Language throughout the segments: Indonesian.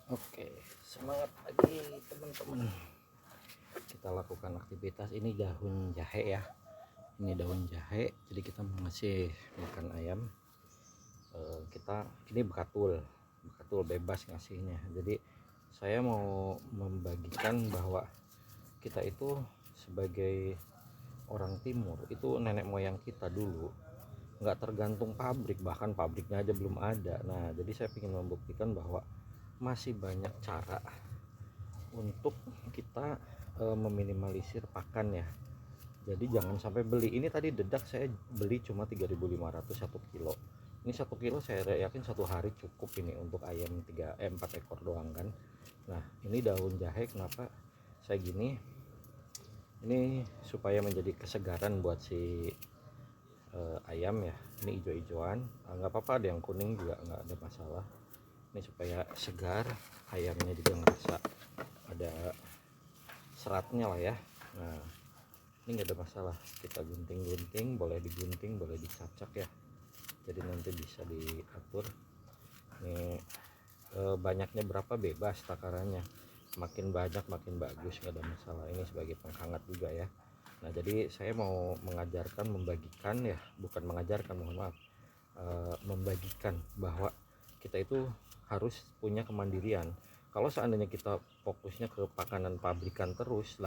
Oke, semangat lagi teman-teman. Kita lakukan aktivitas ini daun jahe ya. Ini daun jahe, jadi kita mau ngasih makan ayam. Kita ini bekatul bebas ngasihnya. Jadi saya mau membagikan bahwa kita itu sebagai orang timur itu nenek moyang kita dulu nggak tergantung pabrik, bahkan pabriknya aja belum ada. Nah, jadi saya ingin membuktikan bahwa masih banyak cara untuk kita meminimalisir pakan ya. Jadi jangan sampai beli. Ini tadi dedak saya beli cuma 3.500 1 kilo. Ini 1 kilo saya yakin satu hari cukup ini untuk ayam 4 ekor doang kan. Nah, ini daun jahe kenapa saya gini? Ini supaya menjadi kesegaran buat si ayam ya. Ini hijau-hijauan, nggak apa-apa, ada yang kuning juga nggak ada masalah. Ini supaya segar, ayamnya juga ngerasa ada seratnya lah ya. Nah, ini nggak ada masalah, kita gunting-gunting, boleh digunting boleh dicacak ya, jadi nanti bisa diatur. Ini banyaknya berapa bebas takarannya, makin banyak makin bagus, nggak ada masalah. Ini sebagai penghangat juga ya. Nah, jadi saya mau mengajarkan, membagikan ya, bukan mengajarkan, mohon maaf, membagikan bahwa kita itu harus punya kemandirian. Kalau seandainya kita fokusnya ke pakanan pabrikan terus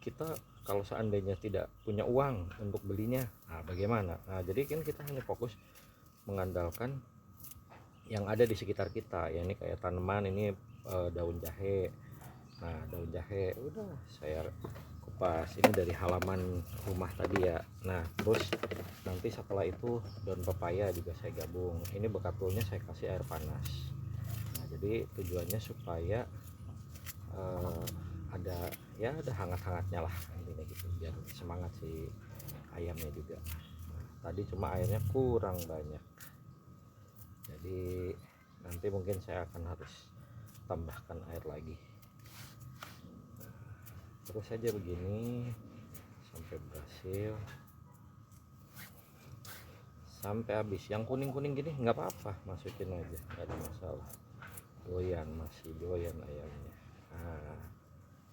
kita kalau seandainya tidak punya uang untuk belinya, nah bagaimana? Nah, jadi kan kita hanya fokus mengandalkan yang ada di sekitar kita ya. Ini kayak tanaman ini daun jahe. Nah, daun jahe udah saya kupas ini dari halaman rumah tadi ya. Nah, terus nanti setelah itu daun pepaya juga saya gabung. Ini bekatulnya saya kasih air panas. Nah, jadi tujuannya supaya ada hangat-hangatnya lah intinya gitu, biar semangat si ayamnya juga. Nah, tadi cuma airnya kurang banyak, jadi nanti mungkin saya akan harus tambahkan air lagi. Terus saja begini sampai berhasil, sampai habis. Yang kuning-kuning gini nggak apa-apa, masukin aja, nggak ada masalah. Doyan, masih doyan ayamnya. Nah,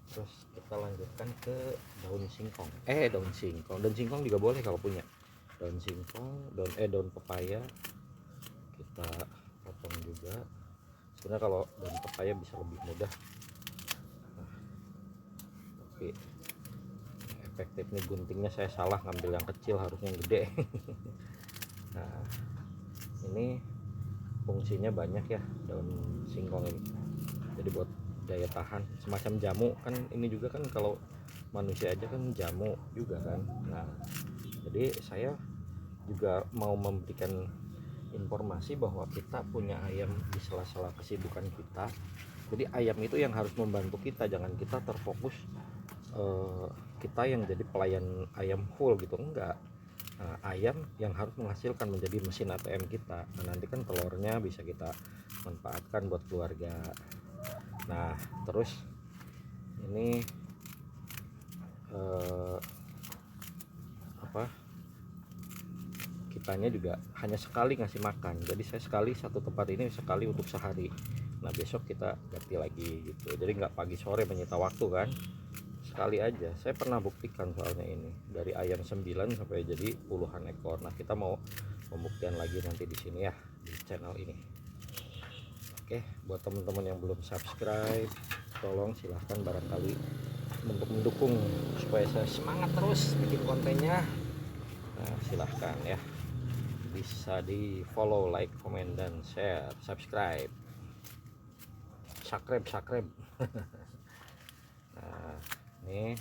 terus kita lanjutkan ke daun singkong. Daun singkong juga boleh kalau punya. Daun singkong, daun pepaya kita potong juga. Sebenarnya kalau daun pepaya bisa lebih mudah, nah, tapi efektif nih guntingnya saya salah, ngambil yang kecil, harusnya yang gede. Nah, ini fungsinya banyak ya daun singkong ini. Jadi buat daya tahan, semacam jamu kan. Ini juga kan kalau manusia aja kan jamu juga kan. Nah, jadi saya juga mau memberikan informasi bahwa kita punya ayam di sela-sela kesibukan kita. Jadi ayam itu yang harus membantu kita, jangan kita terfokus kita yang jadi pelayan ayam full gitu, enggak. Nah, ayam yang harus menghasilkan, menjadi mesin ATM kita. Nah, nanti kan telurnya bisa kita manfaatkan buat keluarga. Nah, terus ini kitanya juga hanya sekali ngasih makan. Jadi saya sekali satu tempat ini sekali untuk sehari. Nah, besok kita ganti lagi gitu. Jadi nggak pagi sore menyita waktu kan. Sekali aja. Saya pernah buktikan soalnya ini. Dari ayam 9 sampai jadi puluhan ekor. Nah, kita mau pembuktian lagi nanti di sini ya, di channel ini. Oke, buat teman-teman yang belum subscribe, tolong silahkan barangkali untuk mendukung supaya saya semangat terus bikin kontennya. Nah, silahkan ya, bisa di follow, like, comment, dan share, subscribe. Nah, ini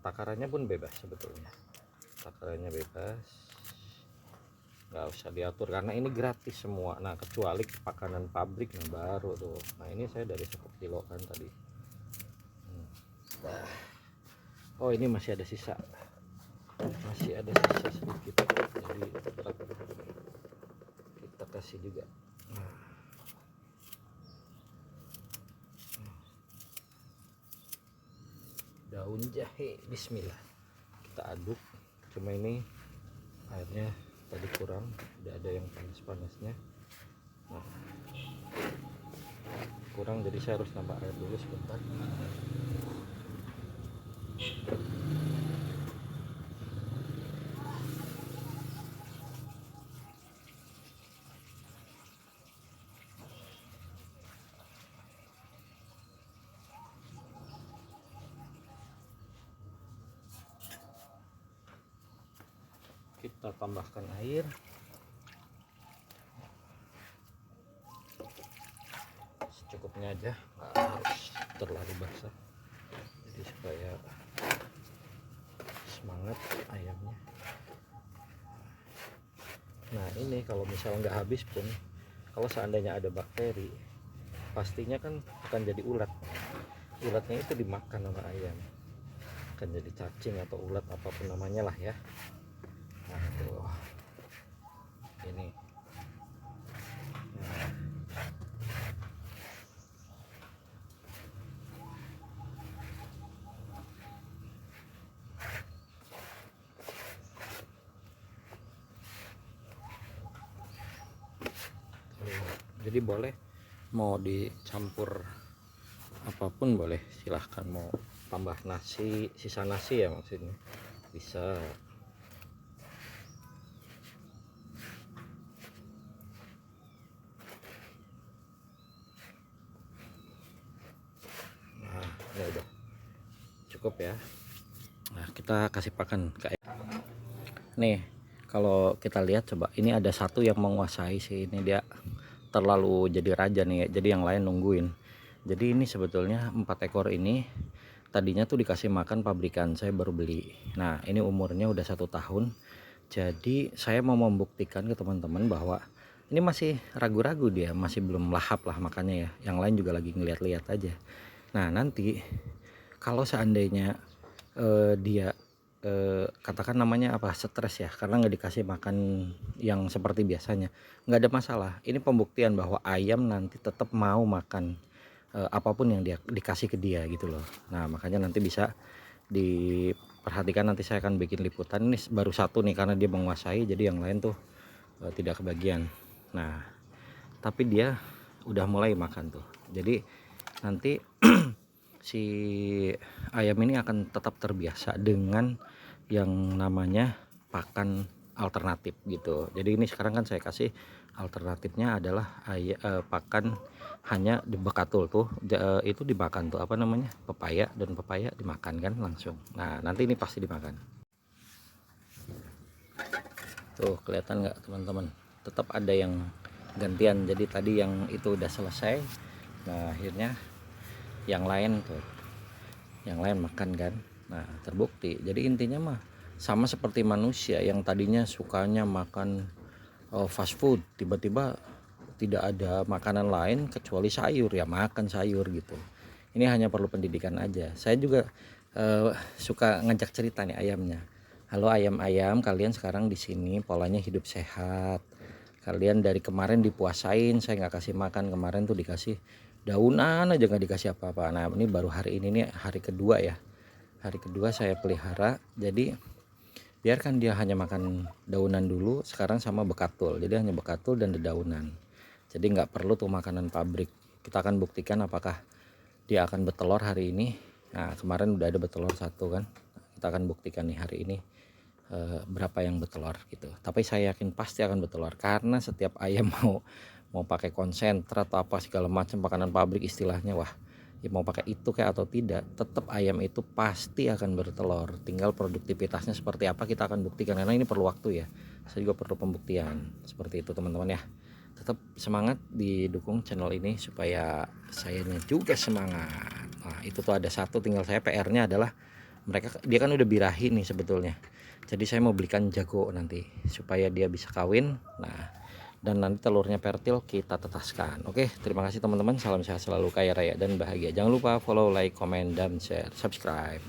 takarannya pun bebas sebetulnya, takarannya bebas, nggak usah diatur karena ini gratis semua. Nah, kecuali pakanan pabrik yang baru tuh. Nah, ini saya dari 1 kilo kan tadi. Nah, oh ini masih ada sisa sedikit, jadi kita kasih juga. Daun jahe, bismillah, kita aduk. Cuma ini airnya tadi kurang, tidak ada yang panas-panasnya. Nah, kurang, jadi saya harus tambah air dulu sebentar. Kita tambahkan air secukupnya aja, nggak harus terlalu basah, jadi supaya semangat ayamnya. Nah ini kalau misalnya nggak habis pun, kalau seandainya ada bakteri, pastinya kan akan jadi ulat. Ulatnya itu dimakan sama ayam, akan jadi cacing atau ulat apapun namanya lah ya. Nah tuh ini. Nah, jadi boleh mau dicampur apapun boleh, silahkan. Mau tambah nasi, sisa nasi ya maksudnya, bisa. Nah ini udah cukup ya. Nah kita kasih pakan ke ayam. Nih kalau kita lihat coba, ini ada satu yang menguasai sih, ini dia terlalu jadi raja nih ya, jadi yang lain nungguin. Jadi ini sebetulnya 4 ekor ini tadinya tuh dikasih makan pabrikan, saya baru beli. Nah ini umurnya udah 1 tahun, jadi saya mau membuktikan ke teman-teman bahwa ini masih ragu-ragu, dia masih belum lahap lah makannya ya, yang lain juga lagi ngeliat-liat aja. Nah nanti kalau seandainya dia katakan namanya apa, stres ya, karena nggak dikasih makan yang seperti biasanya, nggak ada masalah. Ini pembuktian bahwa ayam nanti tetap mau makan apapun yang dia dikasih ke dia gitu loh. Nah makanya nanti bisa diperhatikan, nanti saya akan bikin liputan. Ini baru satu nih karena dia menguasai, jadi yang lain tuh tidak kebagian. Nah tapi dia udah mulai makan tuh, jadi nanti si ayam ini akan tetap terbiasa dengan yang namanya pakan alternatif gitu. Jadi ini sekarang kan saya kasih alternatifnya adalah pakan hanya di bekatul tuh, itu dimakan tuh apa namanya, pepaya, dan pepaya dimakan kan langsung. Nah nanti ini pasti dimakan tuh, kelihatan nggak teman-teman, tetap ada yang gantian. Jadi tadi yang itu udah selesai, nah akhirnya yang lain tuh, yang lain makan kan. Nah terbukti. Jadi intinya mah sama seperti manusia yang tadinya sukanya makan fast food, tiba-tiba tidak ada makanan lain kecuali sayur, ya makan sayur gitu. Ini hanya perlu pendidikan aja. Saya juga suka ngajak cerita nih ayamnya. Halo ayam-ayam, kalian sekarang di sini polanya hidup sehat. Kalian dari kemarin dipuasain, saya nggak kasih makan. Kemarin tuh dikasih daunan aja, nggak dikasih apa-apa. Nah ini baru hari ini nih, hari kedua ya, hari kedua saya pelihara. Jadi biarkan dia hanya makan daunan dulu sekarang sama bekatul, jadi hanya bekatul dan dedaunan, jadi nggak perlu tuh makanan pabrik. Kita akan buktikan apakah dia akan bertelur hari ini. Nah kemarin udah ada bertelur satu kan, kita akan buktikan nih hari ini berapa yang bertelur gitu. Tapi saya yakin pasti akan bertelur, karena setiap ayam mau pakai konsentrat atau apa segala macam makanan pabrik istilahnya, wah ya mau pakai itu kayak atau tidak, tetap ayam itu pasti akan bertelur. Tinggal produktivitasnya seperti apa kita akan buktikan, karena ini perlu waktu ya, saya juga perlu pembuktian seperti itu teman-teman ya. Tetap semangat didukung channel ini supaya sayanya juga semangat. Nah itu tuh ada satu, tinggal saya PR-nya adalah dia kan udah birahi nih sebetulnya, jadi saya mau belikan jago nanti supaya dia bisa kawin. Nah dan nanti telurnya fertil kita tetaskan. Oke, terima kasih teman-teman, salam sehat selalu, kaya raya dan bahagia. Jangan lupa follow, like, comment, dan share, subscribe.